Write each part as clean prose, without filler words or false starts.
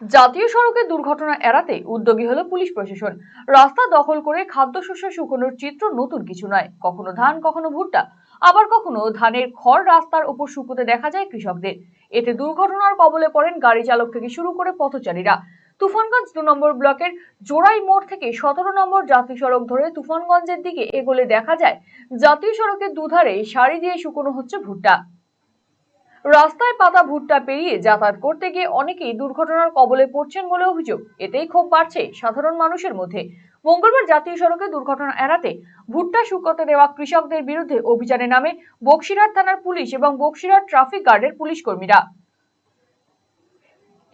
জাতীয় সড়কে দুর্ঘটনা এড়াতে উদ্যোগী হলো পুলিশ প্রশাসন। রাস্তা দখল করে খাদ্যশস্য শুকানোর চিত্র নতুন কিছু নয়। কখনো ধান, কখনো ভুট্টা, আবার কখনো ধানের খড় রাস্তার উপর শুকোতে দেখা যায় কৃষকদের। এতে দুর্ঘটনার কবলে পড়েন গাড়ি চালক থেকে শুরু করে পথচারীরা। তুফানগঞ্জ 2 নম্বর ব্লকের জোড়াই মোড় থেকে 17 নম্বর জাতীয় সড়ক ধরে তুফানগঞ্জের দিকে এগোলে দেখা যায় জাতীয় সড়কের দুধারে সারি দিয়ে শুকনো হচ্ছে ভুট্টা। রাস্তায় পাতা ভুট্টা পেরিয়ে যাতায়াত করতে গিয়ে অনেকেই দুর্ঘটনার কবলে পড়ছেন বলে অভিযোগ। এতেই ক্ষোভ বাড়ছে সাধারণ মানুষের মধ্যে। মঙ্গলবার জাতীয় সড়কে দুর্ঘটনা এড়াতে ভুট্টা শুকাতে দেওয়া কৃষকদের বিরুদ্ধে অভিযানে নামে বক্সিরহাট থানার পুলিশ এবং বক্সিরহাট ট্রাফিক গার্ডের পুলিশ কর্মীরা।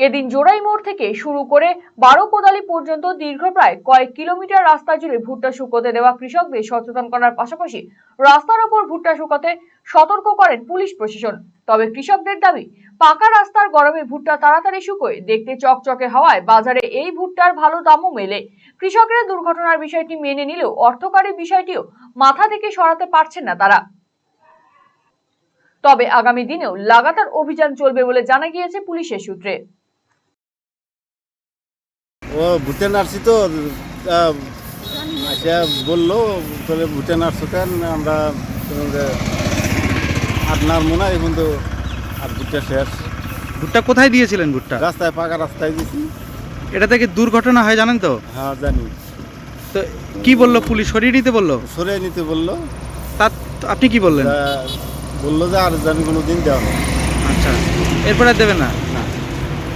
এদিন জোড়াই মোড় থেকে শুরু করে বারোপোদালি পর্যন্ত দীর্ঘ প্রায় কয়েক কিলোমিটার রাস্তা জুড়ে ভুট্টা শুকোতে দেওয়া কৃষকদের সচেতন করার পাশাপাশি রাস্তার ওপর ভুট্টা শুকাতে সতর্ক করেন পুলিশ প্রশাসন। তবে কৃষকদের দাবি, পাকা রাস্তার গরমে ভুট্টা তাড়াতাড়ি শুকোয়, দেখতে চকচকে হওয়ায় বাজারে এই ভুট্টার ভালো দামও মেলে। কৃষকরা দুর্ঘটনার বিষয়টি মেনে নিলেও অর্থকারী বিষয়টিও মাথা থেকে সরাতে পারছেন না তারা। তবে আগামী দিনেও লাগাতার অভিযান চলবে বলে জানা গিয়েছে পুলিশের সূত্রে। ও ভুট্টা নার্সি তো আচ্ছা বললো, তাহলে ভুট্টা নার্সি কেন আমরা আপনার মনে হয় এখন তো আর ভুট্টা শেষ। ভুট্টা কোথায় দিয়েছিলেন? ভুট্টা রাস্তায়, পাকা রাস্তায় দিয়েছি। এটা থেকে দুর্ঘটনা হয় জানেন তো? হ্যাঁ জানি। তো কি বললো পুলিশ? সরিয়ে নিতে বললো? সরিয়ে নিতে বললো। তার আপনি কি বললেন? বললো যে আর জানি কোনো দিন দেওয়া হবে। আচ্ছা, এরপরে আর দেবে না? না।